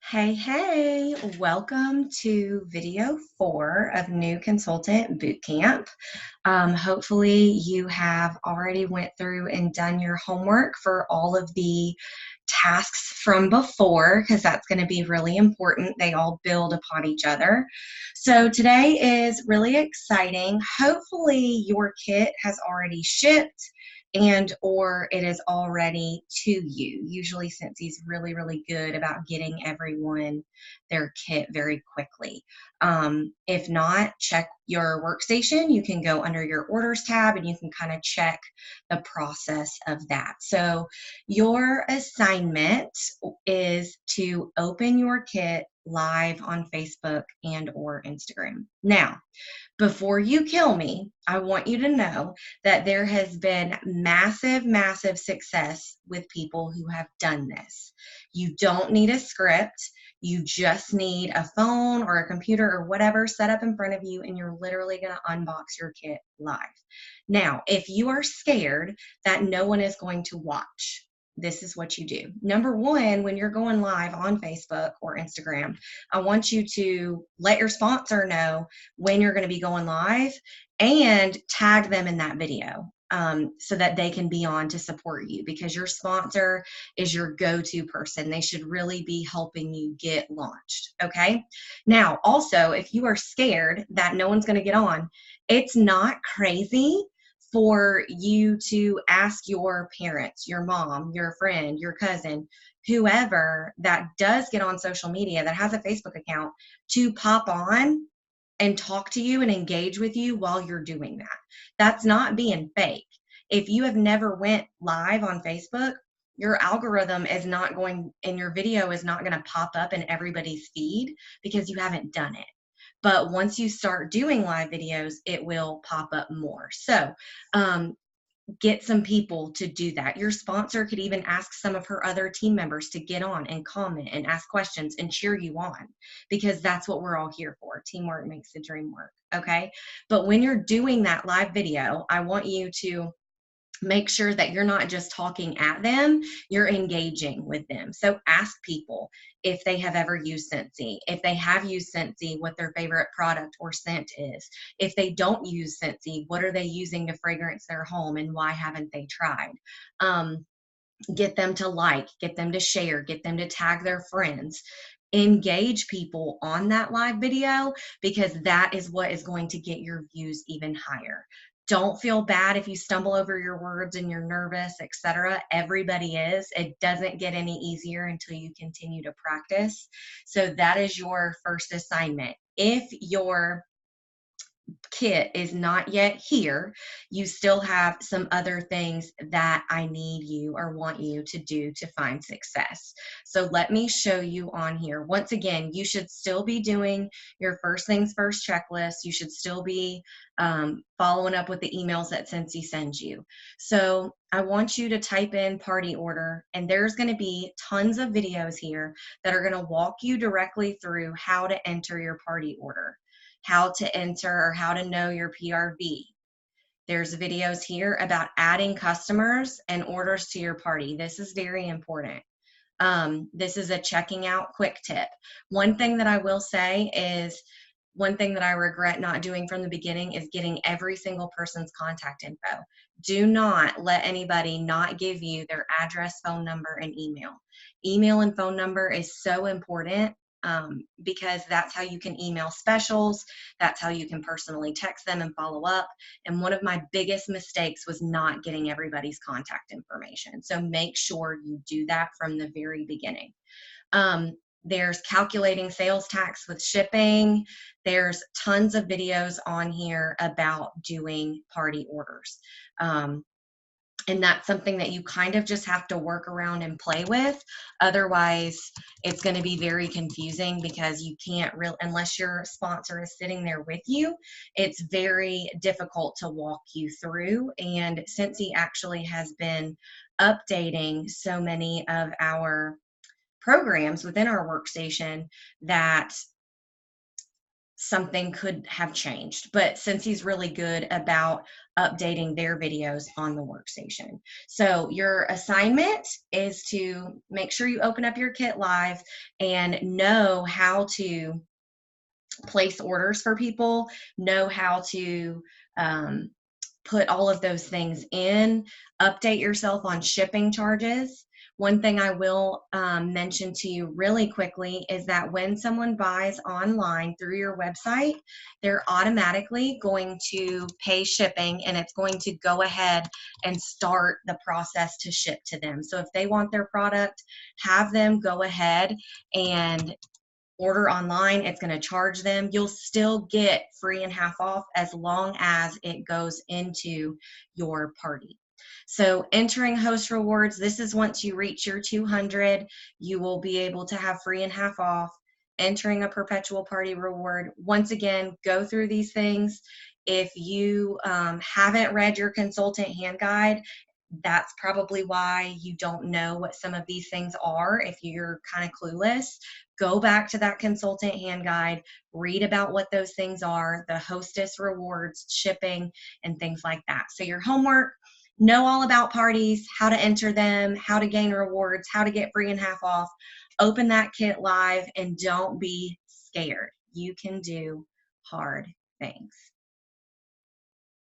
Hey, welcome to video 4 of New Consultant Bootcamp. Hopefully you have already went through and done your homework for all of the tasks from before, because that's going to be really important. They all build upon each other. So today is really exciting. Hopefully your kit has already shipped and or it is already to you. Usually Scentsy really good about getting everyone their kit very quickly. If not, check your workstation. You can go under your orders tab and you can kind of check the process of that. So your assignment is to open your kit live on Facebook and or Instagram. Now, before you kill me, I want you to know that there has been massive success with people who have done this. You don't need a script. You just need a phone or a computer or whatever set up in front of you, and you're literally going to unbox your kit live. Now, if you are scared that no one is going to watch, this is what you do. Number one, when you're going live on Facebook or Instagram, I want you to let your sponsor know when you're going to be going live and tag them in that video so that they can be on to support you, because your sponsor is your go-to person. They should really be helping you get launched. Okay. Now, also, if you are scared that no one's going to get on, it's not crazy for you to ask your parents, your mom, your friend, your cousin, whoever that does get on social media, that has a Facebook account, to pop on and talk to you and engage with you while you're doing that. That's not being fake. If you have never went live on Facebook, your algorithm is not going, and your video is not going to pop up in everybody's feed because you haven't done it. But once you start doing live videos, it will pop up more. So get some people to do that. Your sponsor could even ask some of her other team members to get on and comment and ask questions and cheer you on, because that's what we're all here for. Teamwork makes the dream work. Okay. But when you're doing that live video, I want you to make sure that you're not just talking at them, you're engaging with them. So ask people if they have ever used Scentsy, if they have used Scentsy, what their favorite product or scent is. If they don't use Scentsy, what are they using to fragrance their home and why haven't they tried? Get them to like, get them to share, get them to tag their friends. Engage people on that live video, because that is what is going to get your views even higher. Don't feel bad if you stumble over your words and you're nervous, etc. Everybody is. It doesn't get any easier until you continue to practice. So that is your first assignment. If your kit is not yet here, you still have some other things that I need you or want you to do to find success. So let me show you on here. Once again, you should still be doing your first things first checklist. You should still be following up with the emails that Scentsy sends you. So I want you to type in party order, and there's going to be tons of videos here that are going to walk you directly through how to enter your party order, how to enter or how to know your PRV. There's videos here about adding customers and orders to your party. This is very important. This is a checking out quick tip. One thing that I will say is, one thing that I regret not doing from the beginning is getting every single person's contact info. Do not let anybody not give you their address, phone number, and email. Email and phone number is so important, because that's how you can email specials. That's how you can personally text them and follow up. And one of my biggest mistakes was not getting everybody's contact information. So make sure you do that from the very beginning. There's calculating sales tax with shipping. There's tons of videos on here about doing party orders. And that's something that you kind of just have to work around and play with. Otherwise, it's going to be very confusing, because you can't really, unless your sponsor is sitting there with you, it's very difficult to walk you through. And Scentsy actually has been updating so many of our programs within our workstation that something could have changed. But since he's really good about updating their videos on the workstation. So your assignment is to make sure you open up your kit live and know how to place orders for people, know how to um, put all of those things in, update yourself on shipping charges. One thing I will mention to you really quickly is that when someone buys online through your website, they're automatically going to pay shipping, and it's going to go ahead and start the process to ship to them. So if they want their product, have them go ahead and order online. It's going to charge them. You'll still get free and half off as long as it goes into your party. So entering host rewards, this is once you reach your 200, you will be able to have free and half off. Entering a perpetual party reward, once again, go through these things. If you haven't read your consultant hand guide, that's probably why you don't know what some of these things are. If you're kind of clueless, go back to that consultant hand guide, read about what those things are, the hostess rewards, shipping, and things like that. So your homework, know all about parties, how to enter them, how to gain rewards, how to get free and half off. Open that kit live and don't be scared. You can do hard things.